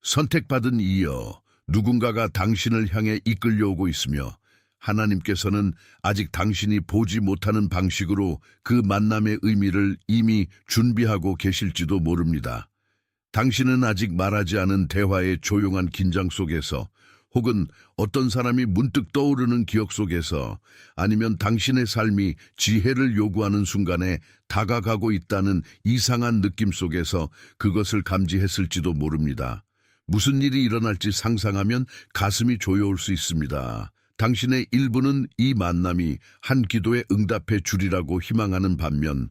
선택받은 이여 누군가가 당신을 향해 이끌려오고 있으며 하나님께서는 아직 당신이 보지 못하는 방식으로 그 만남의 의미를 이미 준비하고 계실지도 모릅니다. 당신은 아직 말하지 않은 대화의 조용한 긴장 속에서 혹은 어떤 사람이 문득 떠오르는 기억 속에서 아니면 당신의 삶이 지혜를 요구하는 순간에 다가가고 있다는 이상한 느낌 속에서 그것을 감지했을지도 모릅니다. 무슨 일이 일어날지 상상하면 가슴이 조여올 수 있습니다. 당신의 일부는 이 만남이 한 기도에 응답해 주리라고 희망하는 반면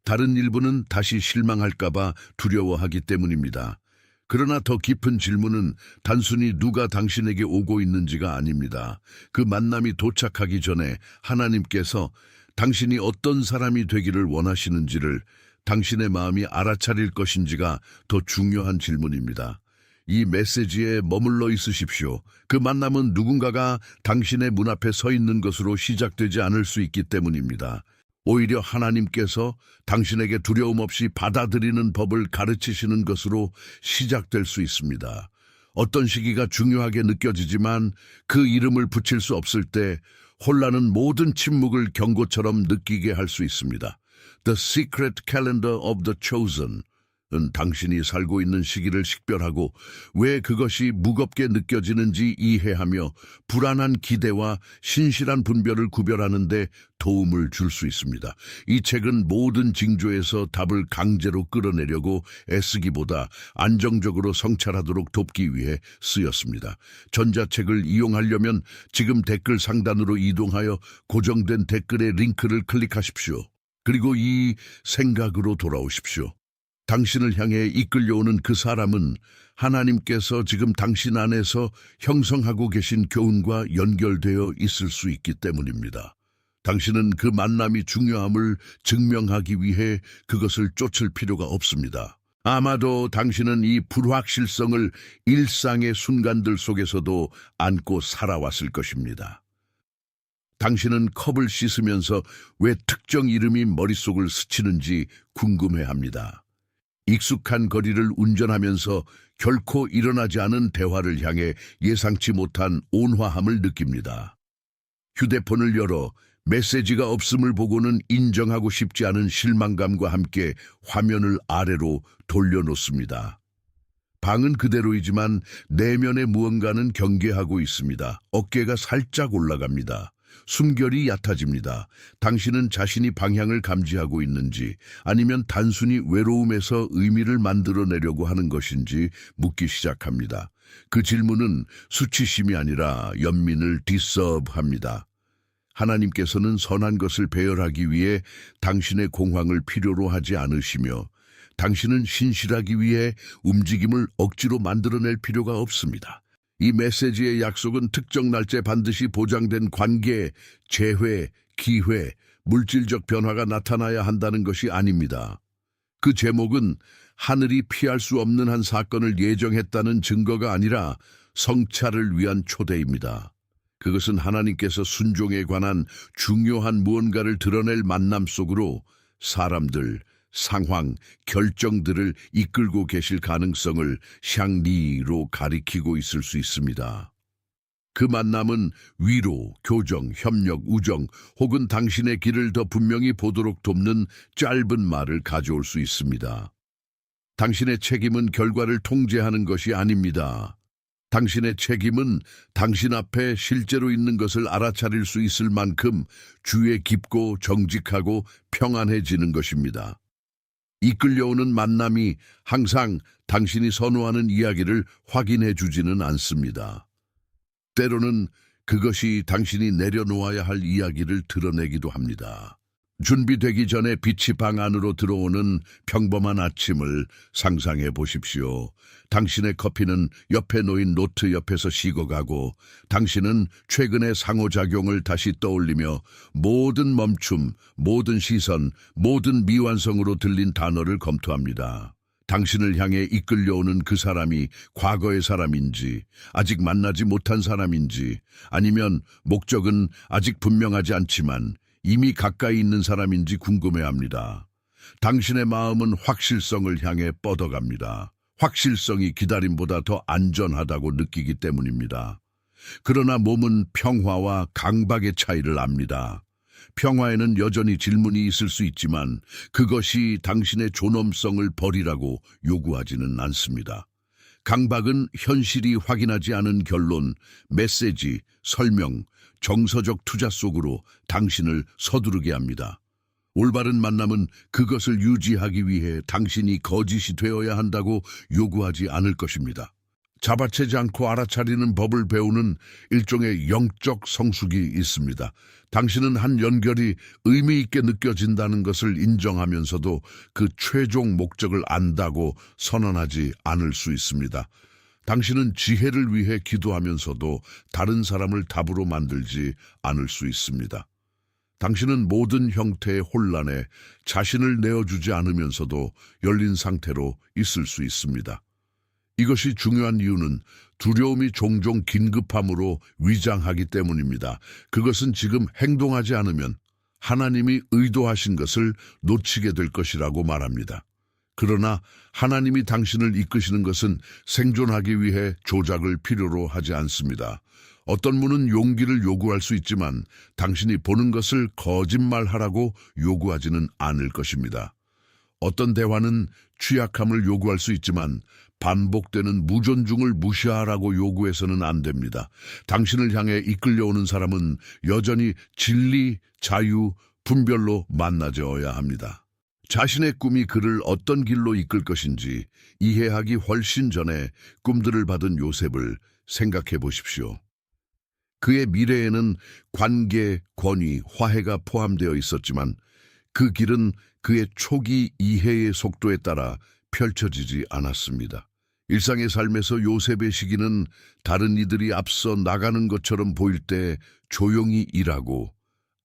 다른 일부는 다시 실망할까봐 두려워하기 때문입니다. 그러나 더 깊은 질문은 단순히 누가 당신에게 오고 있는지가 아닙니다. 그 만남이 도착하기 전에 하나님께서 당신이 어떤 사람이 되기를 원하시는지를 당신의 마음이 알아차릴 것인지가 더 중요한 질문입니다. 이 메시지에 머물러 있으십시오. 그 만남은 누군가가 당신의 문 앞에 서 있는 것으로 시작되지 않을 수 있기 때문입니다. 오히려 하나님께서 당신에게 두려움 없이 받아들이는 법을 가르치시는 것으로 시작될 수 있습니다. 어떤 시기가 중요하게 느껴지지만 그 이름을 붙일 수 없을 때 혼란은 모든 침묵을 경고처럼 느끼게 할 수 있습니다. The Secret Calendar of the Chosen 은 당신이 살고 있는 시기를 식별하고 왜 그것이 무겁게 느껴지는지 이해하며 불안한 기대와 신실한 분별을 구별하는 데 도움을 줄 수 있습니다. 이 책은 모든 징조에서 답을 강제로 끌어내려고 애쓰기보다 안정적으로 성찰하도록 돕기 위해 쓰였습니다. 전자책을 이용하려면 지금 댓글 상단으로 이동하여 고정된 댓글의 링크를 클릭하십시오. 그리고 이 생각으로 돌아오십시오. 당신을 향해 이끌려오는 그 사람은 하나님께서 지금 당신 안에서 형성하고 계신 교훈과 연결되어 있을 수 있기 때문입니다. 당신은 그 만남이 중요함을 증명하기 위해 그것을 쫓을 필요가 없습니다. 아마도 당신은 이 불확실성을 일상의 순간들 속에서도 안고 살아왔을 것입니다. 당신은 컵을 씻으면서 왜 특정 이름이 머릿속을 스치는지 궁금해합니다. 익숙한 거리를 운전하면서 결코 일어나지 않은 대화를 향해 예상치 못한 온화함을 느낍니다. 휴대폰을 열어 메시지가 없음을 보고는 인정하고 싶지 않은 실망감과 함께 화면을 아래로 돌려놓습니다. 방은 그대로이지만 내면의 무언가는 경계하고 있습니다. 어깨가 살짝 올라갑니다. 숨결이 얕아집니다. 당신은 자신이 방향을 감지하고 있는지 아니면 단순히 외로움에서 의미를 만들어내려고 하는 것인지 묻기 시작합니다. 그 질문은 수치심이 아니라 연민을 디서브합니다. 하나님께서는 선한 것을 배열하기 위해 당신의 공황을 필요로 하지 않으시며 당신은 신실하기 위해 움직임을 억지로 만들어낼 필요가 없습니다. 이 메시지의 약속은 특정 날짜에 반드시 보장된 관계, 재회, 기회, 물질적 변화가 나타나야 한다는 것이 아닙니다. 그 제목은 하늘이 피할 수 없는 한 사건을 예정했다는 증거가 아니라 성찰을 위한 초대입니다. 그것은 하나님께서 순종에 관한 중요한 무언가를 드러낼 만남 속으로 사람들, 상황, 결정들을 이끌고 계실 가능성을 샹리로 가리키고 있을 수 있습니다. 그 만남은 위로, 교정, 협력, 우정 혹은 당신의 길을 더 분명히 보도록 돕는 짧은 말을 가져올 수 있습니다. 당신의 책임은 결과를 통제하는 것이 아닙니다. 당신의 책임은 당신 앞에 실제로 있는 것을 알아차릴 수 있을 만큼 주에 깊고 정직하고 평안해지는 것입니다. 이끌려오는 만남이 항상 당신이 선호하는 이야기를 확인해 주지는 않습니다. 때로는 그것이 당신이 내려놓아야 할 이야기를 드러내기도 합니다. 준비되기 전에 빛이 방 안으로 들어오는 평범한 아침을 상상해 보십시오. 당신의 커피는 옆에 놓인 노트 옆에서 식어가고 당신은 최근의 상호작용을 다시 떠올리며 모든 멈춤, 모든 시선, 모든 미완성으로 들린 단어를 검토합니다. 당신을 향해 이끌려오는 그 사람이 과거의 사람인지, 아직 만나지 못한 사람인지, 아니면 목적은 아직 분명하지 않지만 이미 가까이 있는 사람인지 궁금해합니다. 당신의 마음은 확실성을 향해 뻗어갑니다. 확실성이 기다림보다 더 안전하다고 느끼기 때문입니다. 그러나 몸은 평화와 강박의 차이를 압니다. 평화에는 여전히 질문이 있을 수 있지만 그것이 당신의 존엄성을 버리라고 요구하지는 않습니다. 강박은 현실이 확인하지 않은 결론, 메시지, 설명, 정서적 투자 속으로 당신을 서두르게 합니다. 올바른 만남은 그것을 유지하기 위해 당신이 거짓이 되어야 한다고 요구하지 않을 것입니다. 잡아채지 않고 알아차리는 법을 배우는 일종의 영적 성숙이 있습니다. 당신은 한 연결이 의미 있게 느껴진다는 것을 인정하면서도 그 최종 목적을 안다고 선언하지 않을 수 있습니다. 당신은 지혜를 위해 기도하면서도 다른 사람을 답으로 만들지 않을 수 있습니다. 당신은 모든 형태의 혼란에 자신을 내어주지 않으면서도 열린 상태로 있을 수 있습니다. 이것이 중요한 이유는 두려움이 종종 긴급함으로 위장하기 때문입니다. 그것은 지금 행동하지 않으면 하나님이 의도하신 것을 놓치게 될 것이라고 말합니다. 그러나 하나님이 당신을 이끄시는 것은 생존하기 위해 조작을 필요로 하지 않습니다. 어떤 분은 용기를 요구할 수 있지만 당신이 보는 것을 거짓말하라고 요구하지는 않을 것입니다. 어떤 대화는 취약함을 요구할 수 있지만 반복되는 무존중을 무시하라고 요구해서는 안 됩니다. 당신을 향해 이끌려오는 사람은 여전히 진리, 자유, 분별로 만나져야 합니다. 자신의 꿈이 그를 어떤 길로 이끌 것인지 이해하기 훨씬 전에 꿈들을 받은 요셉을 생각해 보십시오. 그의 미래에는 관계, 권위, 화해가 포함되어 있었지만 그 길은 그의 초기 이해의 속도에 따라 펼쳐지지 않았습니다. 일상의 삶에서 요셉의 시기는 다른 이들이 앞서 나가는 것처럼 보일 때 조용히 일하고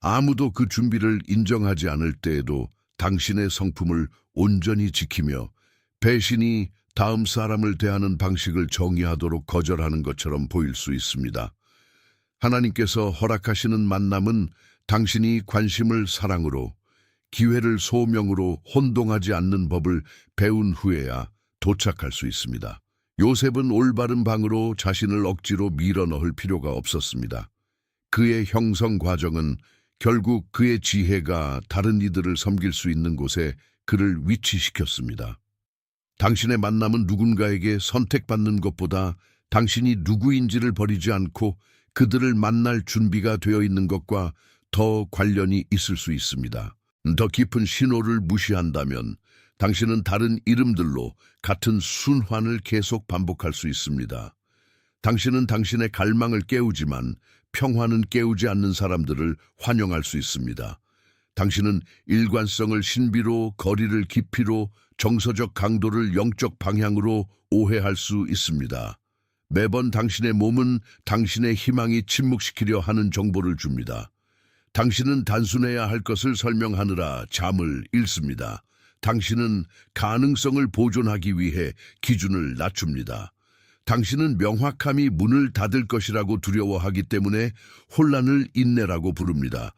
아무도 그 준비를 인정하지 않을 때에도 당신의 성품을 온전히 지키며 배신이 다음 사람을 대하는 방식을 정의하도록 거절하는 것처럼 보일 수 있습니다. 하나님께서 허락하시는 만남은 당신이 관심을 사랑으로, 기회를 소명으로 혼동하지 않는 법을 배운 후에야 도착할 수 있습니다. 요셉은 올바른 방으로 자신을 억지로 밀어넣을 필요가 없었습니다. 그의 형성 과정은 결국 그의 지혜가 다른 이들을 섬길 수 있는 곳에 그를 위치시켰습니다. 당신의 만남은 누군가에게 선택받는 것보다 당신이 누구인지를 버리지 않고 그들을 만날 준비가 되어 있는 것과 더 관련이 있을 수 있습니다. 더 깊은 신호를 무시한다면 당신은 다른 이름들로 같은 순환을 계속 반복할 수 있습니다. 당신은 당신의 갈망을 깨우지만 평화는 깨우지 않는 사람들을 환영할 수 있습니다. 당신은 일관성을 신비로, 거리를 깊이로, 정서적 강도를 영적 방향으로 오해할 수 있습니다. 매번 당신의 몸은 당신의 희망이 침묵시키려 하는 정보를 줍니다. 당신은 단순해야 할 것을 설명하느라 잠을 잃습니다. 당신은 가능성을 보존하기 위해 기준을 낮춥니다. 당신은 명확함이 문을 닫을 것이라고 두려워하기 때문에 혼란을 인내라고 부릅니다.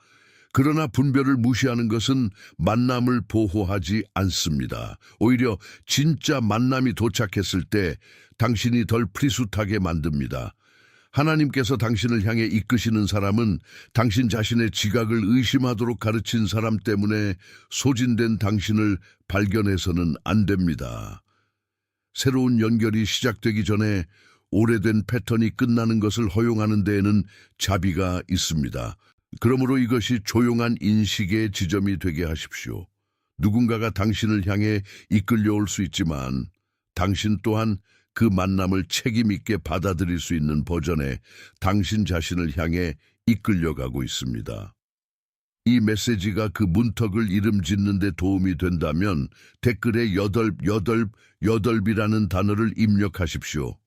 그러나 분별을 무시하는 것은 만남을 보호하지 않습니다. 오히려 진짜 만남이 도착했을 때 당신이 덜 프리숱하게 만듭니다. 하나님께서 당신을 향해 이끄시는 사람은 당신 자신의 지각을 의심하도록 가르친 사람 때문에 소진된 당신을 발견해서는 안 됩니다. 새로운 연결이 시작되기 전에 오래된 패턴이 끝나는 것을 허용하는 데에는 자비가 있습니다. 그러므로 이것이 조용한 인식의 지점이 되게 하십시오. 누군가가 당신을 향해 이끌려올 수 있지만 당신 또한 그 만남을 책임 있게 받아들일 수 있는 버전에 당신 자신을 향해 이끌려가고 있습니다. 이 메시지가 그 문턱을 이름 짓는 데 도움이 된다면 댓글에 여덟이라는 단어를 입력하십시오.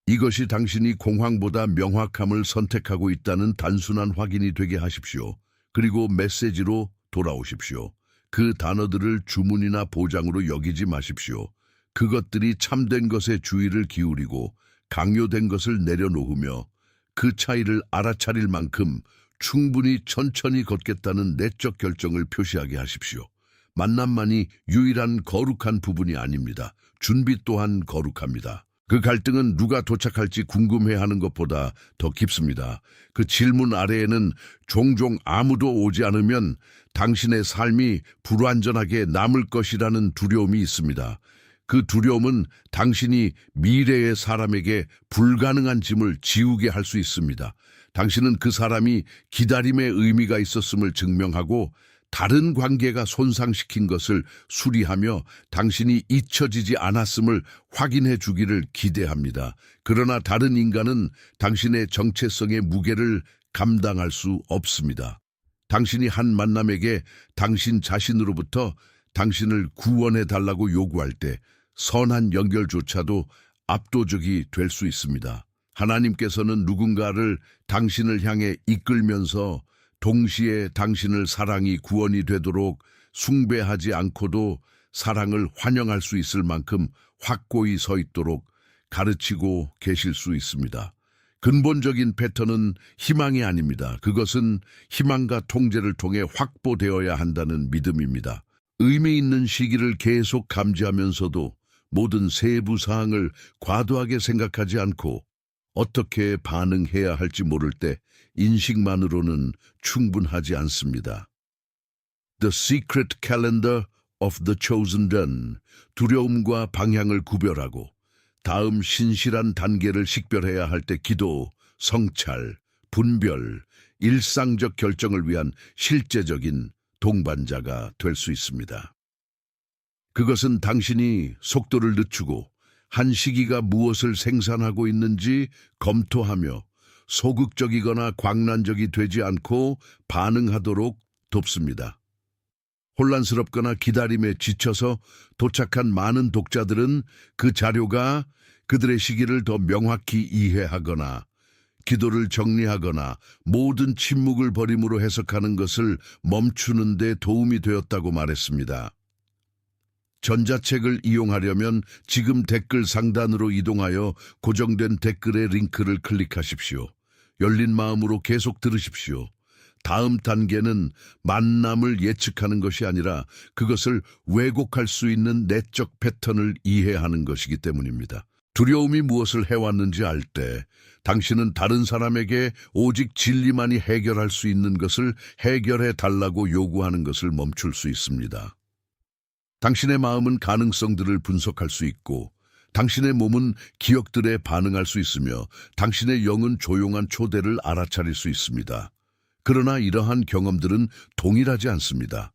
이것이 당신이 공황보다 명확함을 선택하고 있다는 단순한 확인이 되게 하십시오. 그리고 메시지로 돌아오십시오. 그 단어들을 주문이나 보장으로 여기지 마십시오. 그것들이 참된 것에 주의를 기울이고 강요된 것을 내려놓으며 그 차이를 알아차릴 만큼 충분히 천천히 걷겠다는 내적 결정을 표시하게 하십시오. 만남만이 유일한 거룩한 부분이 아닙니다. 준비 또한 거룩합니다. 그 갈등은 누가 도착할지 궁금해하는 것보다 더 깊습니다. 그 질문 아래에는 종종 아무도 오지 않으면 당신의 삶이 불완전하게 남을 것이라는 두려움이 있습니다. 그 두려움은 당신이 미래의 사람에게 불가능한 짐을 지우게 할 수 있습니다. 당신은 그 사람이 기다림의 의미가 있었음을 증명하고 다른 관계가 손상시킨 것을 수리하며 당신이 잊혀지지 않았음을 확인해 주기를 기대합니다. 그러나 다른 인간은 당신의 정체성의 무게를 감당할 수 없습니다. 당신이 한 만남에게 당신 자신으로부터 당신을 구원해 달라고 요구할 때 선한 연결조차도 압도적이 될 수 있습니다. 하나님께서는 누군가를 당신을 향해 이끌면서 동시에 당신을 사랑이 구원이 되도록 숭배하지 않고도 사랑을 환영할 수 있을 만큼 확고히 서 있도록 가르치고 계실 수 있습니다. 근본적인 패턴은 희망이 아닙니다. 그것은 희망과 통제를 통해 확보되어야 한다는 믿음입니다. 의미 있는 시기를 계속 감지하면서도 모든 세부 사항을 과도하게 생각하지 않고 어떻게 반응해야 할지 모를 때 인식만으로는 충분하지 않습니다. The Secret Calendar of the Chosen One, 두려움과 방향을 구별하고 다음 신실한 단계를 식별해야 할 때 기도, 성찰, 분별, 일상적 결정을 위한 실제적인 동반자가 될 수 있습니다. 그것은 당신이 속도를 늦추고 한 시기가 무엇을 생산하고 있는지 검토하며 소극적이거나 광란적이 되지 않고 반응하도록 돕습니다. 혼란스럽거나 기다림에 지쳐서 도착한 많은 독자들은 그 자료가 그들의 시기를 더 명확히 이해하거나 기도를 정리하거나 모든 침묵을 버림으로 해석하는 것을 멈추는 데 도움이 되었다고 말했습니다. 전자책을 이용하려면 지금 댓글 상단으로 이동하여 고정된 댓글의 링크를 클릭하십시오. 열린 마음으로 계속 들으십시오. 다음 단계는 만남을 예측하는 것이 아니라 그것을 왜곡할 수 있는 내적 패턴을 이해하는 것이기 때문입니다. 두려움이 무엇을 해왔는지 알 때 당신은 다른 사람에게 오직 진리만이 해결할 수 있는 것을 해결해 달라고 요구하는 것을 멈출 수 있습니다. 당신의 마음은 가능성들을 분석할 수 있고 당신의 몸은 기억들에 반응할 수 있으며 당신의 영은 조용한 초대를 알아차릴 수 있습니다. 그러나 이러한 경험들은 동일하지 않습니다.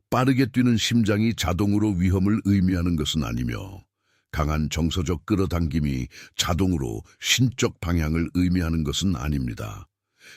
빠르게 뛰는 심장이 자동으로 위험을 의미하는 것은 아니며 강한 정서적 끌어당김이 자동으로 신적 방향을 의미하는 것은 아닙니다.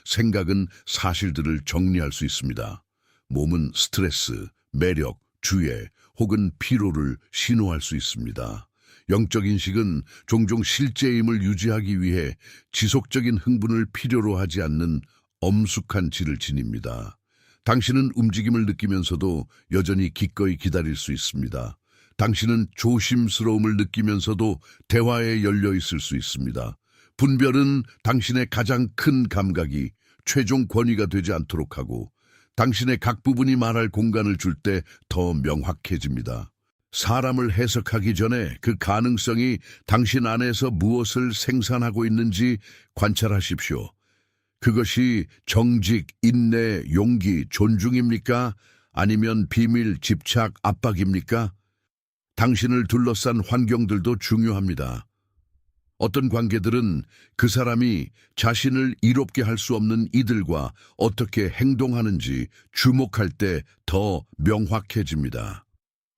생각은 사실들을 정리할 수 있습니다. 몸은 스트레스, 매력, 주의 혹은 피로를 신호할 수 있습니다. 영적 인식은 종종 실제임을 유지하기 위해 지속적인 흥분을 필요로 하지 않는 엄숙한 질을 지닙니다. 당신은 움직임을 느끼면서도 여전히 기꺼이 기다릴 수 있습니다. 당신은 조심스러움을 느끼면서도 대화에 열려 있을 수 있습니다. 분별은 당신의 가장 큰 감각이 최종 권위가 되지 않도록 하고 당신의 각 부분이 말할 공간을 줄 때 더 명확해집니다. 사람을 해석하기 전에 그 가능성이 당신 안에서 무엇을 생산하고 있는지 관찰하십시오. 그것이 정직, 인내, 용기, 존중입니까? 아니면 비밀, 집착, 압박입니까? 당신을 둘러싼 환경들도 중요합니다. 어떤 관계들은 그 사람이 자신을 이롭게 할 수 없는 이들과 어떻게 행동하는지 주목할 때 더 명확해집니다.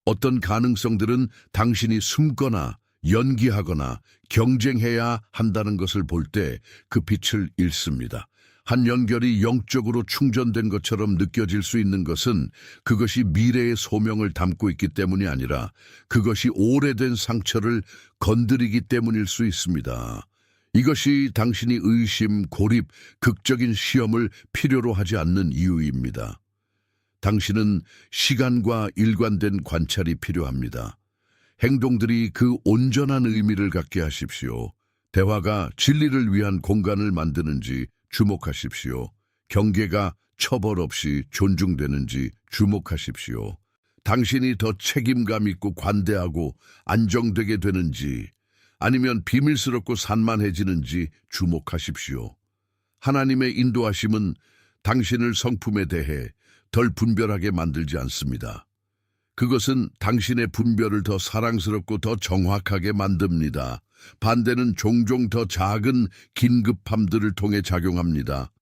어떤 가능성들은 당신이 숨거나 연기하거나 경쟁해야 한다는 것을 볼 때 그 빛을 잃습니다. 한 연결이 영적으로 충전된 것처럼 느껴질 수 있는 것은 그것이 미래의 소명을 담고 있기 때문이 아니라 그것이 오래된 상처를 건드리기 때문일 수 있습니다. 이것이 당신이 의심, 고립, 극적인 시험을 필요로 하지 않는 이유입니다. 당신은 시간과 일관된 관찰이 필요합니다. 행동들이 그 온전한 의미를 갖게 하십시오. 대화가 진리를 위한 공간을 만드는지 주목하십시오. 경계가 처벌 없이 존중되는지 주목하십시오. 당신이 더 책임감 있고 관대하고 안정되게 되는지 아니면 비밀스럽고 산만해지는지 주목하십시오. 하나님의 인도하심은 당신을 성품에 대해 덜 분별하게 만들지 않습니다. 그것은 당신의 분별을 더 사랑스럽고 더 정확하게 만듭니다. 반대는 종종 더 작은 긴급함들을 통해 작용합니다.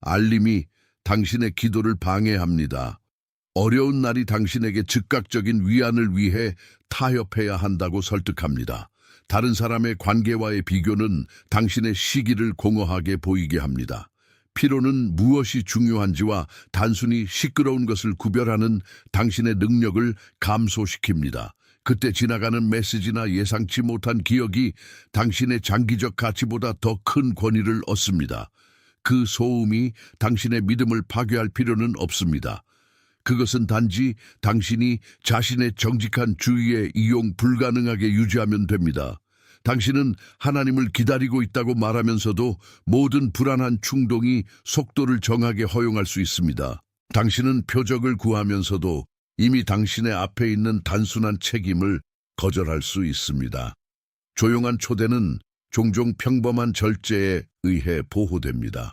알림이 당신의 기도를 방해합니다. 어려운 날이 당신에게 즉각적인 위안을 위해 타협해야 한다고 설득합니다. 다른 사람의 관계와의 비교는 당신의 시기를 공허하게 보이게 합니다. 피로는 무엇이 중요한지와 단순히 시끄러운 것을 구별하는 당신의 능력을 감소시킵니다. 그때 지나가는 메시지나 예상치 못한 기억이 당신의 장기적 가치보다 더 큰 권위를 얻습니다. 그 소음이 당신의 믿음을 파괴할 필요는 없습니다. 그것은 단지 당신이 자신의 정직한 주의에 이용 불가능하게 유지하면 됩니다. 당신은 하나님을 기다리고 있다고 말하면서도 모든 불안한 충동이 속도를 정하게 허용할 수 있습니다. 당신은 표적을 구하면서도 이미 당신의 앞에 있는 단순한 책임을 거절할 수 있습니다. 조용한 초대는 종종 평범한 절제에 의해 보호됩니다.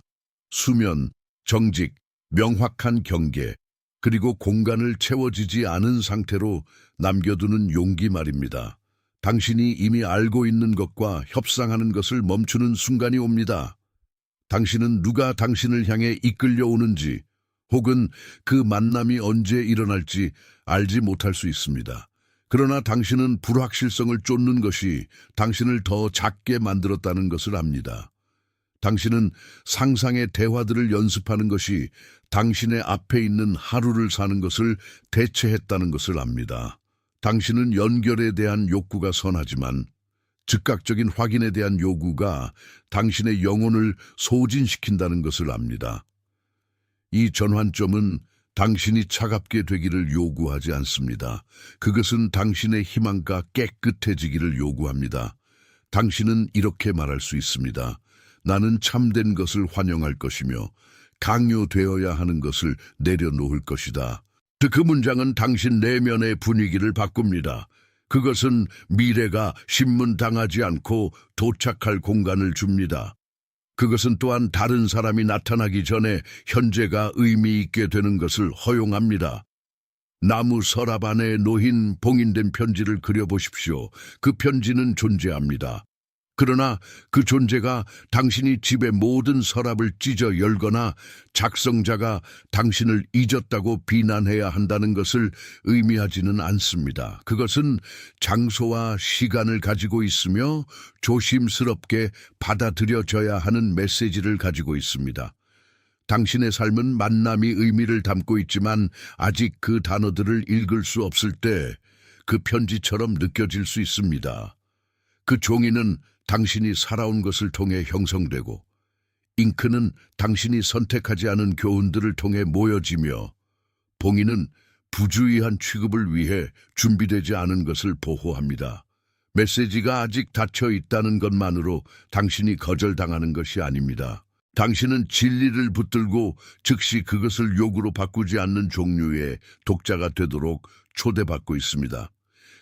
수면, 정직, 명확한 경계, 그리고 공간을 채워지지 않은 상태로 남겨두는 용기 말입니다. 당신이 이미 알고 있는 것과 협상하는 것을 멈추는 순간이 옵니다. 당신은 누가 당신을 향해 이끌려오는지 혹은 그 만남이 언제 일어날지 알지 못할 수 있습니다. 그러나 당신은 불확실성을 쫓는 것이 당신을 더 작게 만들었다는 것을 압니다. 당신은 상상의 대화들을 연습하는 것이 당신의 앞에 있는 하루를 사는 것을 대체했다는 것을 압니다. 당신은 연결에 대한 욕구가 선하지만 즉각적인 확인에 대한 요구가 당신의 영혼을 소진시킨다는 것을 압니다. 이 전환점은 당신이 차갑게 되기를 요구하지 않습니다. 그것은 당신의 희망과 깨끗해지기를 요구합니다. 당신은 이렇게 말할 수 있습니다. 나는 참된 것을 환영할 것이며 강요되어야 하는 것을 내려놓을 것이다. 그 문장은 당신 내면의 분위기를 바꿉니다. 그것은 미래가 신문당하지 않고 도착할 공간을 줍니다. 그것은 또한 다른 사람이 나타나기 전에 현재가 의미 있게 되는 것을 허용합니다. 나무 서랍 안에 놓인 봉인된 편지를 그려보십시오. 그 편지는 존재합니다. 그러나 그 존재가 당신이 집의 모든 서랍을 찢어 열거나 작성자가 당신을 잊었다고 비난해야 한다는 것을 의미하지는 않습니다. 그것은 장소와 시간을 가지고 있으며 조심스럽게 받아들여져야 하는 메시지를 가지고 있습니다. 당신의 삶은 만남이 의미를 담고 있지만 아직 그 단어들을 읽을 수 없을 때 그 편지처럼 느껴질 수 있습니다. 그 종이는 당신이 살아온 것을 통해 형성되고 잉크는 당신이 선택하지 않은 교훈들을 통해 모여지며 봉인은 부주의한 취급을 위해 준비되지 않은 것을 보호합니다. 메시지가 아직 닫혀 있다는 것만으로 당신이 거절당하는 것이 아닙니다. 당신은 진리를 붙들고 즉시 그것을 욕으로 바꾸지 않는 종류의 독자가 되도록 초대받고 있습니다.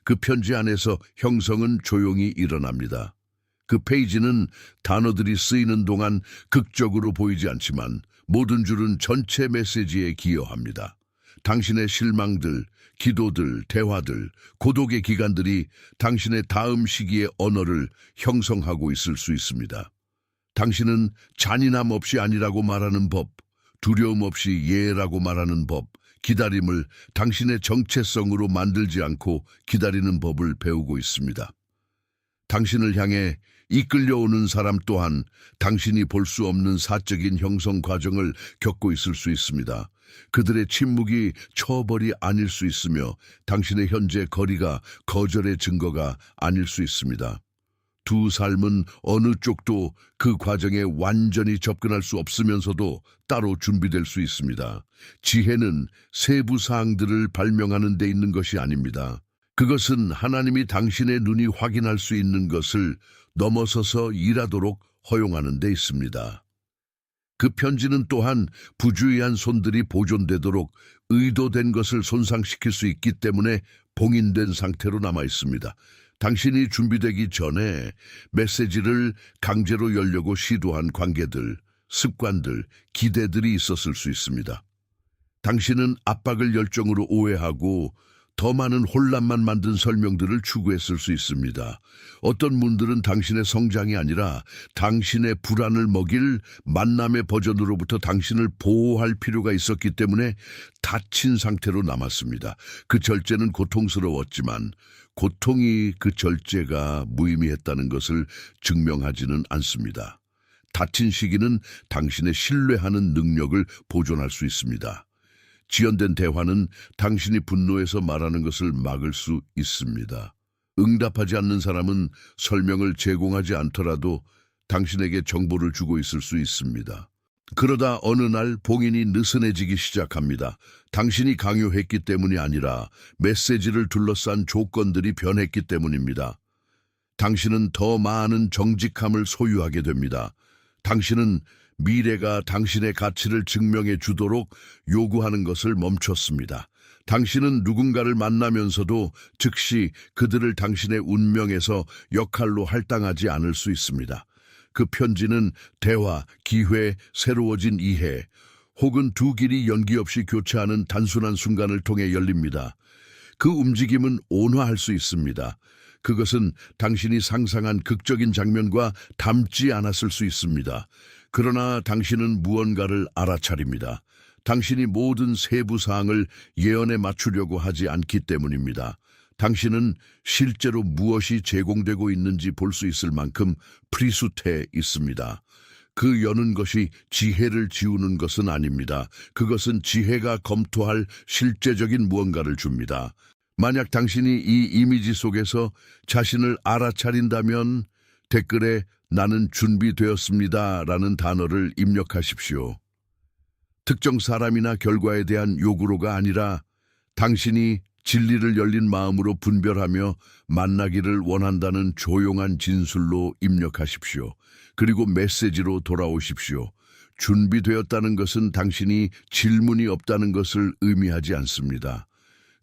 그 편지 안에서 형성은 조용히 일어납니다. 그 페이지는 단어들이 쓰이는 동안 극적으로 보이지 않지만 모든 줄은 전체 메시지에 기여합니다. 당신의 실망들, 기도들, 대화들, 고독의 기간들이 당신의 다음 시기의 언어를 형성하고 있을 수 있습니다. 당신은 잔인함 없이 아니라고 말하는 법, 두려움 없이 예라고 말하는 법, 기다림을 당신의 정체성으로 만들지 않고 기다리는 법을 배우고 있습니다. 당신을 향해 이끌려오는 사람 또한 당신이 볼 수 없는 사적인 형성 과정을 겪고 있을 수 있습니다. 그들의 침묵이 처벌이 아닐 수 있으며 당신의 현재 거리가 거절의 증거가 아닐 수 있습니다. 두 삶은 어느 쪽도 그 과정에 완전히 접근할 수 없으면서도 따로 준비될 수 있습니다. 지혜는 세부 사항들을 발명하는 데 있는 것이 아닙니다. 그것은 하나님이 당신의 눈이 확인할 수 있는 것을 넘어서서 일하도록 허용하는 데 있습니다. 그 편지는 또한 부주의한 손들이 보존되도록 의도된 것을 손상시킬 수 있기 때문에 봉인된 상태로 남아 있습니다. 당신이 준비되기 전에 메시지를 강제로 열려고 시도한 관계들, 습관들, 기대들이 있었을 수 있습니다. 당신은 압박을 열정으로 오해하고 더 많은 혼란만 만든 설명들을 추구했을 수 있습니다. 어떤 분들은 당신의 성장이 아니라 당신의 불안을 먹일 만남의 버전으로부터 당신을 보호할 필요가 있었기 때문에 닫힌 상태로 남았습니다. 그 절제는 고통스러웠지만 고통이 그 절제가 무의미했다는 것을 증명하지는 않습니다. 닫힌 시기는 당신의 신뢰하는 능력을 보존할 수 있습니다. 지연된 대화는 당신이 분노해서 말하는 것을 막을 수 있습니다. 응답하지 않는 사람은 설명을 제공하지 않더라도 당신에게 정보를 주고 있을 수 있습니다. 그러다 어느 날 봉인이 느슨해지기 시작합니다. 당신이 강요했기 때문이 아니라 메시지를 둘러싼 조건들이 변했기 때문입니다. 당신은 더 많은 정직함을 소유하게 됩니다. 당신은 미래가 당신의 가치를 증명해 주도록 요구하는 것을 멈췄습니다. 당신은 누군가를 만나면서도 즉시 그들을 당신의 운명에서 역할로 할당하지 않을 수 있습니다. 그 편지는 대화, 기회, 새로워진 이해, 혹은 두 길이 연기 없이 교차하는 단순한 순간을 통해 열립니다. 그 움직임은 온화할 수 있습니다. 그것은 당신이 상상한 극적인 장면과 닮지 않았을 수 있습니다. 그러나 당신은 무언가를 알아차립니다. 당신이 모든 세부 사항을 예언에 맞추려고 하지 않기 때문입니다. 당신은 실제로 무엇이 제공되고 있는지 볼 수 있을 만큼 프리수트해 있습니다. 그 여는 것이 지혜를 지우는 것은 아닙니다. 그것은 지혜가 검토할 실제적인 무언가를 줍니다. 만약 당신이 이 이미지 속에서 자신을 알아차린다면 댓글에 나는 준비되었습니다 라는 단어를 입력하십시오. 특정 사람이나 결과에 대한 요구로가 아니라 당신이 진리를 열린 마음으로 분별하며 만나기를 원한다는 조용한 진술로 입력하십시오. 그리고 메시지로 돌아오십시오. 준비되었다는 것은 당신이 질문이 없다는 것을 의미하지 않습니다.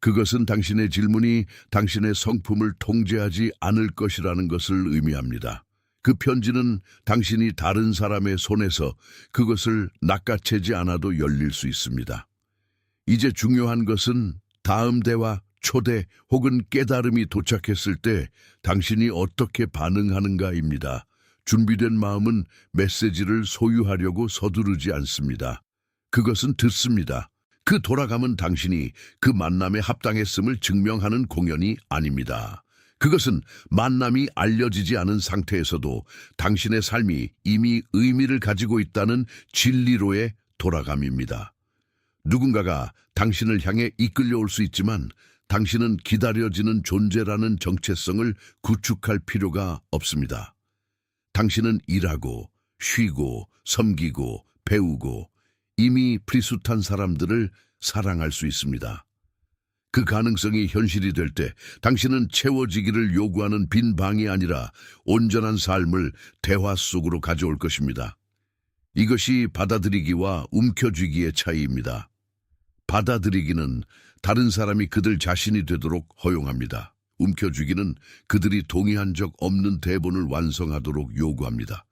그것은 당신의 질문이 당신의 성품을 통제하지 않을 것이라는 것을 의미합니다. 그 편지는 당신이 다른 사람의 손에서 그것을 낚아채지 않아도 열릴 수 있습니다. 이제 중요한 것은 다음 대화, 초대 혹은 깨달음이 도착했을 때 당신이 어떻게 반응하는가입니다. 준비된 마음은 메시지를 소유하려고 서두르지 않습니다. 그것은 듣습니다. 그 돌아감은 당신이 그 만남에 합당했음을 증명하는 공연이 아닙니다. 그것은 만남이 알려지지 않은 상태에서도 당신의 삶이 이미 의미를 가지고 있다는 진리로의 돌아감입니다. 누군가가 당신을 향해 이끌려올 수 있지만 당신은 기다려지는 존재라는 정체성을 구축할 필요가 없습니다. 당신은 일하고, 쉬고, 섬기고, 배우고, 이미 프리수트한 사람들을 사랑할 수 있습니다. 그 가능성이 현실이 될 때 당신은 채워지기를 요구하는 빈 방이 아니라 온전한 삶을 대화 속으로 가져올 것입니다. 이것이 받아들이기와 움켜쥐기의 차이입니다. 받아들이기는 다른 사람이 그들 자신이 되도록 허용합니다. 움켜쥐기는 그들이 동의한 적 없는 대본을 완성하도록 요구합니다.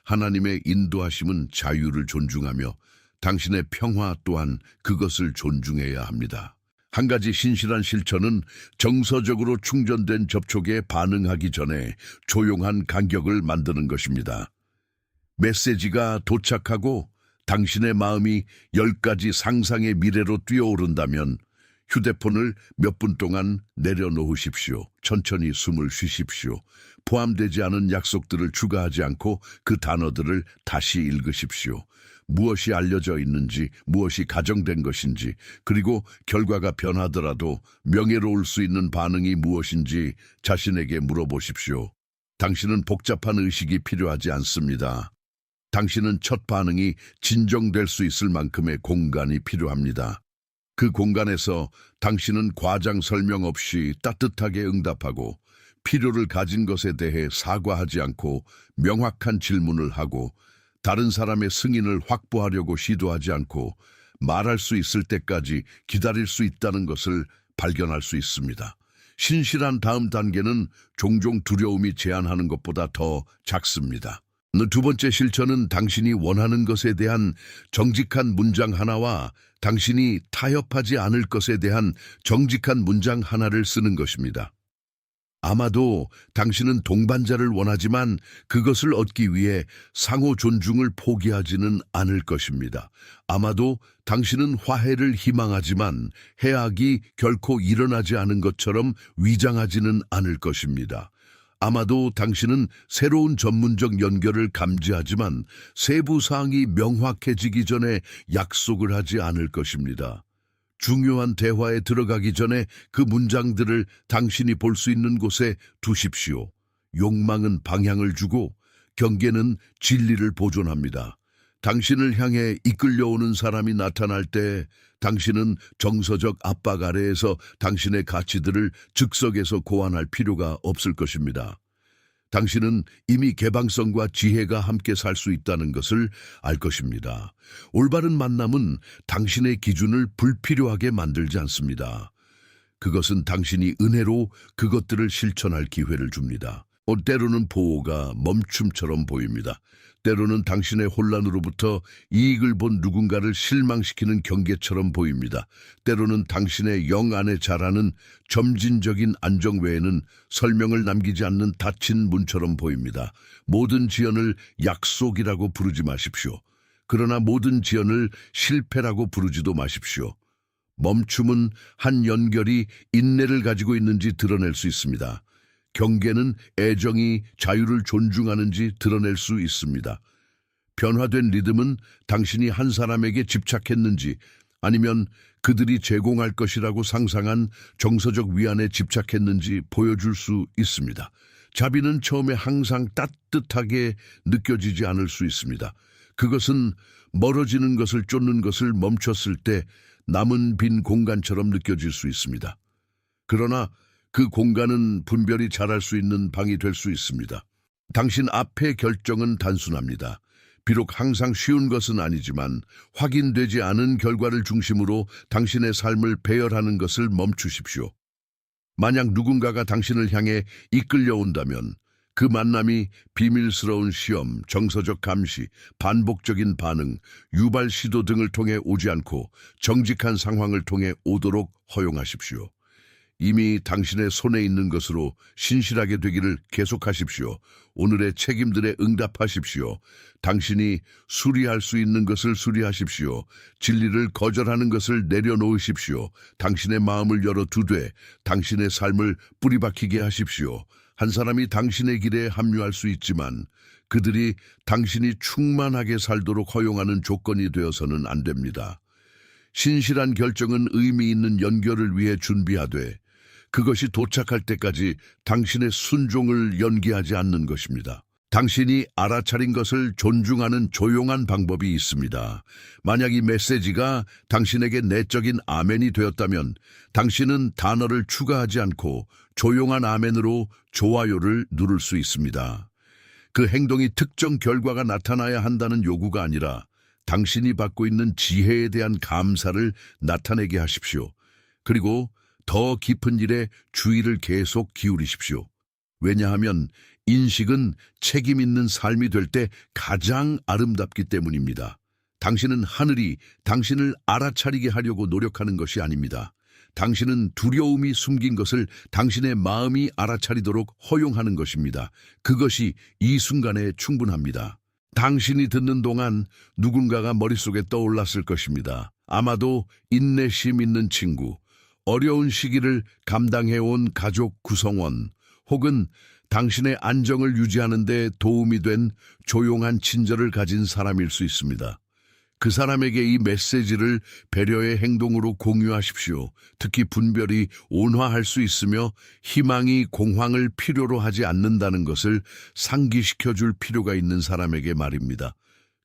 하나님의 인도하심은 자유를 존중하며 당신의 평화 또한 그것을 존중해야 합니다. 한 가지 신실한 실천은 정서적으로 충전된 접촉에 반응하기 전에 조용한 간격을 만드는 것입니다. 메시지가 도착하고 당신의 마음이 10가지 상상의 미래로 뛰어오른다면 휴대폰을 몇 분 동안 내려놓으십시오. 천천히 숨을 쉬십시오. 포함되지 않은 약속들을 추가하지 않고 그 단어들을 다시 읽으십시오. 무엇이 알려져 있는지, 무엇이 가정된 것인지, 그리고 결과가 변하더라도 명예로울 수 있는 반응이 무엇인지 자신에게 물어보십시오. 당신은 복잡한 의식이 필요하지 않습니다. 당신은 첫 반응이 진정될 수 있을 만큼의 공간이 필요합니다. 그 공간에서 당신은 과장 설명 없이 따뜻하게 응답하고 필요를 가진 것에 대해 사과하지 않고 명확한 질문을 하고 다른 사람의 승인을 확보하려고 시도하지 않고 말할 수 있을 때까지 기다릴 수 있다는 것을 발견할 수 있습니다. 신실한 다음 단계는 종종 두려움이 제한하는 것보다 더 작습니다. 두 번째 실천은 당신이 원하는 것에 대한 정직한 문장 하나와 당신이 타협하지 않을 것에 대한 정직한 문장 하나를 쓰는 것입니다. 아마도 당신은 동반자를 원하지만 그것을 얻기 위해 상호 존중을 포기하지는 않을 것입니다. 아마도 당신은 화해를 희망하지만 해악이 결코 일어나지 않은 것처럼 위장하지는 않을 것입니다. 아마도 당신은 새로운 전문적 연결을 감지하지만 세부 사항이 명확해지기 전에 약속을 하지 않을 것입니다. 중요한 대화에 들어가기 전에 그 문장들을 당신이 볼 수 있는 곳에 두십시오. 욕망은 방향을 주고 경계는 진리를 보존합니다. 당신을 향해 이끌려오는 사람이 나타날 때 당신은 정서적 압박 아래에서 당신의 가치들을 즉석에서 고안할 필요가 없을 것입니다. 당신은 이미 개방성과 지혜가 함께 살 수 있다는 것을 알 것입니다. 올바른 만남은 당신의 기준을 불필요하게 만들지 않습니다. 그것은 당신이 은혜로 그것들을 실천할 기회를 줍니다. 때로는 보호가 멈춤처럼 보입니다. 때로는 당신의 혼란으로부터 이익을 본 누군가를 실망시키는 경계처럼 보입니다. 때로는 당신의 영 안에 자라는 점진적인 안정 외에는 설명을 남기지 않는 닫힌 문처럼 보입니다. 모든 지연을 약속이라고 부르지 마십시오. 그러나 모든 지연을 실패라고 부르지도 마십시오. 멈춤은 한 연결이 인내를 가지고 있는지 드러낼 수 있습니다. 경계는 애정이 자유를 존중하는지 드러낼 수 있습니다. 변화된 리듬은 당신이 한 사람에게 집착했는지 아니면 그들이 제공할 것이라고 상상한 정서적 위안에 집착했는지 보여줄 수 있습니다. 자비는 처음에 항상 따뜻하게 느껴지지 않을 수 있습니다. 그것은 멀어지는 것을 쫓는 것을 멈췄을 때 남은 빈 공간처럼 느껴질 수 있습니다. 그러나 그 공간은 분별이 자랄 수 있는 방이 될 수 있습니다. 당신 앞의 결정은 단순합니다. 비록 항상 쉬운 것은 아니지만 확인되지 않은 결과를 중심으로 당신의 삶을 배열하는 것을 멈추십시오. 만약 누군가가 당신을 향해 이끌려온다면 그 만남이 비밀스러운 시험, 정서적 감시, 반복적인 반응, 유발 시도 등을 통해 오지 않고 정직한 상황을 통해 오도록 허용하십시오. 이미 당신의 손에 있는 것으로 신실하게 되기를 계속하십시오. 오늘의 책임들에 응답하십시오. 당신이 수리할 수 있는 것을 수리하십시오. 진리를 거절하는 것을 내려놓으십시오. 당신의 마음을 열어두되 당신의 삶을 뿌리박히게 하십시오. 한 사람이 당신의 길에 합류할 수 있지만 그들이 당신이 충만하게 살도록 허용하는 조건이 되어서는 안 됩니다. 신실한 결정은 의미 있는 연결을 위해 준비하되 그것이 도착할 때까지 당신의 순종을 연기하지 않는 것입니다. 당신이 알아차린 것을 존중하는 조용한 방법이 있습니다. 만약 이 메시지가 당신에게 내적인 아멘이 되었다면 당신은 단어를 추가하지 않고 조용한 아멘으로 좋아요를 누를 수 있습니다. 그 행동이 특정 결과가 나타나야 한다는 요구가 아니라 당신이 받고 있는 지혜에 대한 감사를 나타내게 하십시오. 그리고 더 깊은 일에 주의를 계속 기울이십시오. 왜냐하면 인식은 책임 있는 삶이 될 때 가장 아름답기 때문입니다. 당신은 하늘이 당신을 알아차리게 하려고 노력하는 것이 아닙니다. 당신은 두려움이 숨긴 것을 당신의 마음이 알아차리도록 허용하는 것입니다. 그것이 이 순간에 충분합니다. 당신이 듣는 동안 누군가가 머릿속에 떠올랐을 것입니다. 아마도 인내심 있는 친구, 어려운 시기를 감당해온 가족 구성원, 혹은 당신의 안정을 유지하는 데 도움이 된 조용한 친절을 가진 사람일 수 있습니다. 그 사람에게 이 메시지를 배려의 행동으로 공유하십시오. 특히 분별이 온화할 수 있으며 희망이 공황을 필요로 하지 않는다는 것을 상기시켜줄 필요가 있는 사람에게 말입니다.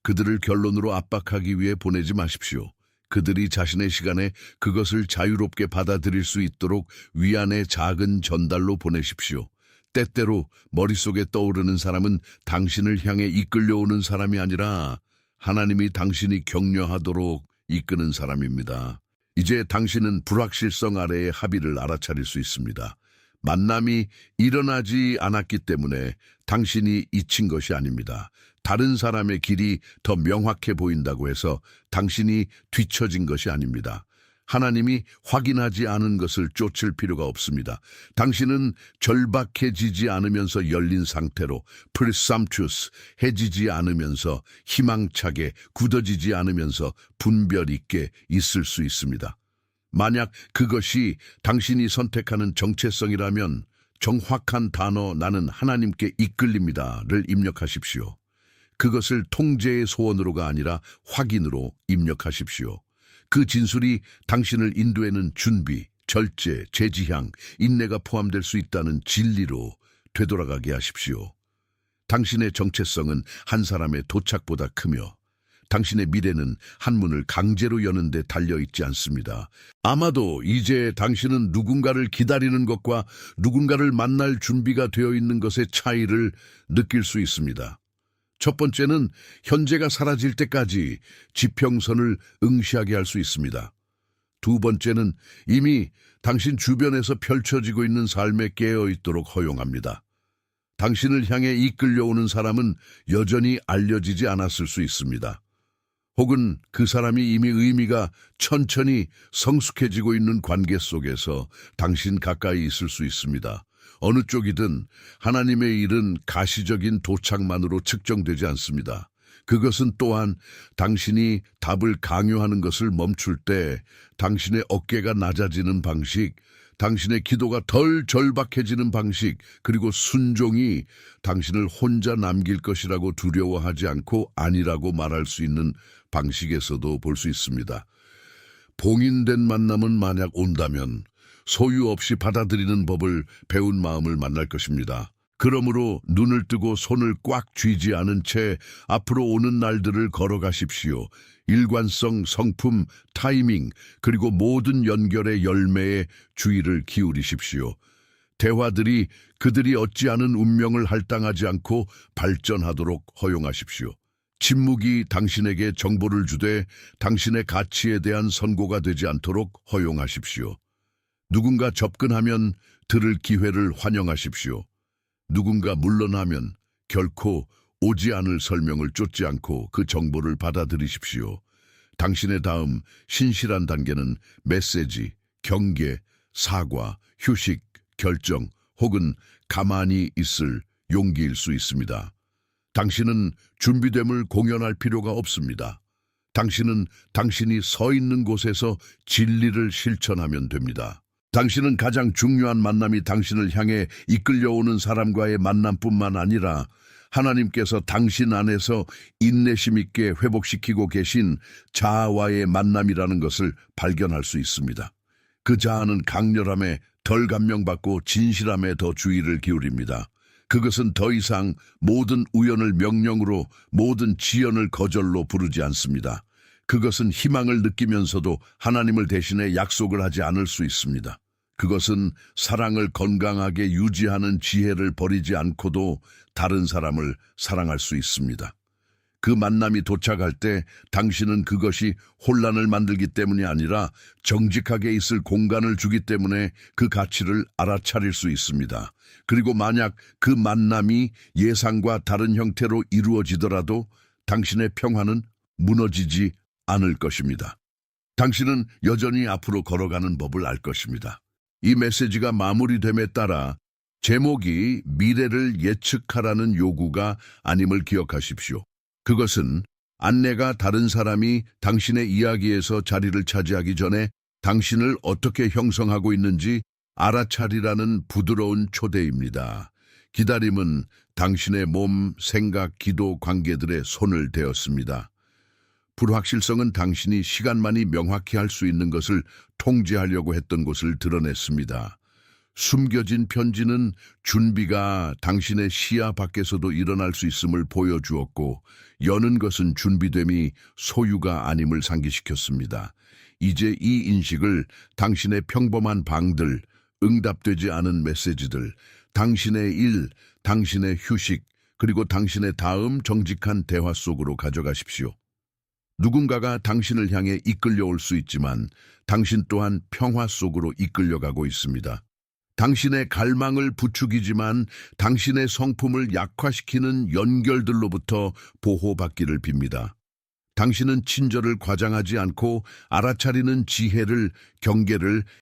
그들을 결론으로 압박하기 위해 보내지 마십시오. 그들이 자신의 시간에 그것을 자유롭게 받아들일 수 있도록 위안의 작은 전달로 보내십시오. 때때로 머릿속에 떠오르는 사람은 당신을 향해 이끌려오는 사람이 아니라 하나님이 당신이 격려하도록 이끄는 사람입니다. 이제 당신은 불확실성 아래의 합의를 알아차릴 수 있습니다. 만남이 일어나지 않았기 때문에 당신이 잊힌 것이 아닙니다. 다른 사람의 길이 더 명확해 보인다고 해서 당신이 뒤처진 것이 아닙니다. 하나님이 확인하지 않은 것을 쫓을 필요가 없습니다. 당신은 절박해지지 않으면서 열린 상태로 presumptuous, 해지지 않으면서 희망차게, 굳어지지 않으면서 분별 있게 있을 수 있습니다. 만약 그것이 당신이 선택하는 정체성이라면 정확한 단어 나는 하나님께 이끌립니다를 입력하십시오. 그것을 통제의 소원으로가 아니라 확인으로 입력하십시오. 그 진술이 당신을 인도에는 준비, 절제, 재지향, 인내가 포함될 수 있다는 진리로 되돌아가게 하십시오. 당신의 정체성은 한 사람의 도착보다 크며 당신의 미래는 한 문을 강제로 여는 데 달려있지 않습니다. 아마도 이제 당신은 누군가를 기다리는 것과 누군가를 만날 준비가 되어 있는 것의 차이를 느낄 수 있습니다. 첫 번째는 현재가 사라질 때까지 지평선을 응시하게 할 수 있습니다. 두 번째는 이미 당신 주변에서 펼쳐지고 있는 삶에 깨어있도록 허용합니다. 당신을 향해 이끌려오는 사람은 여전히 알려지지 않았을 수 있습니다. 혹은 그 사람이 이미 의미가 천천히 성숙해지고 있는 관계 속에서 당신 가까이 있을 수 있습니다. 어느 쪽이든 하나님의 일은 가시적인 도착만으로 측정되지 않습니다. 그것은 또한 당신이 답을 강요하는 것을 멈출 때 당신의 어깨가 낮아지는 방식, 당신의 기도가 덜 절박해지는 방식, 그리고 순종이 당신을 혼자 남길 것이라고 두려워하지 않고 아니라고 말할 수 있는 방식에서도 볼 수 있습니다. 봉인된 만남은 만약 온다면 소유 없이 받아들이는 법을 배운 마음을 만날 것입니다. 그러므로 눈을 뜨고 손을 꽉 쥐지 않은 채 앞으로 오는 날들을 걸어가십시오. 일관성, 성품, 타이밍, 그리고 모든 연결의 열매에 주의를 기울이십시오. 대화들이 그들이 얻지 않은 운명을 할당하지 않고 발전하도록 허용하십시오. 침묵이 당신에게 정보를 주되 당신의 가치에 대한 선고가 되지 않도록 허용하십시오. 누군가 접근하면 들을 기회를 환영하십시오. 누군가 물러나면 결코 오지 않을 설명을 쫓지 않고 그 정보를 받아들이십시오. 당신의 다음 신실한 단계는 메시지, 경계, 사과, 휴식, 결정 혹은 가만히 있을 용기일 수 있습니다. 당신은 준비됨을 공연할 필요가 없습니다. 당신은 당신이 서 있는 곳에서 진리를 실천하면 됩니다. 당신은 가장 중요한 만남이 당신을 향해 이끌려오는 사람과의 만남뿐만 아니라 하나님께서 당신 안에서 인내심 있게 회복시키고 계신 자아와의 만남이라는 것을 발견할 수 있습니다. 그 자아는 강렬함에 덜 감명받고 진실함에 더 주의를 기울입니다. 그것은 더 이상 모든 우연을 명령으로, 모든 지연을 거절로 부르지 않습니다. 그것은 희망을 느끼면서도 하나님을 대신해 약속을 하지 않을 수 있습니다. 그것은 사랑을 건강하게 유지하는 지혜를 버리지 않고도 다른 사람을 사랑할 수 있습니다. 그 만남이 도착할 때 당신은 그것이 혼란을 만들기 때문이 아니라 정직하게 있을 공간을 주기 때문에 그 가치를 알아차릴 수 있습니다. 그리고 만약 그 만남이 예상과 다른 형태로 이루어지더라도 당신의 평화는 무너지지 않을 것입니다. 당신은 여전히 앞으로 걸어가는 법을 알 것입니다. 이 메시지가 마무리됨에 따라 제목이 미래를 예측하라는 요구가 아님을 기억하십시오. 그것은 안내가 다른 사람이 당신의 이야기에서 자리를 차지하기 전에 당신을 어떻게 형성하고 있는지 알아차리라는 부드러운 초대입니다. 기다림은 당신의 몸, 생각, 기도, 관계들의 손을 대었습니다. 불확실성은 당신이 시간만이 명확히 할 수 있는 것을 통제하려고 했던 것을 드러냈습니다. 숨겨진 편지는 준비가 당신의 시야 밖에서도 일어날 수 있음을 보여주었고, 여는 것은 준비됨이 소유가 아님을 상기시켰습니다. 이제 이 인식을 당신의 평범한 방들, 응답되지 않은 메시지들, 당신의 일, 당신의 휴식, 그리고 당신의 다음 정직한 대화 속으로 가져가십시오. 누군가가 당신을 향해 이끌려올 수 있지만 당신 또한 평화 속으로 이끌려가고 있습니다. 당신의 갈망을 부추기지만 당신의 성품을 약화시키는 연결들로부터 보호받기를 빕니다. 당신은 친절을 과장하지 않고 알아차리는 지혜를, 경계를,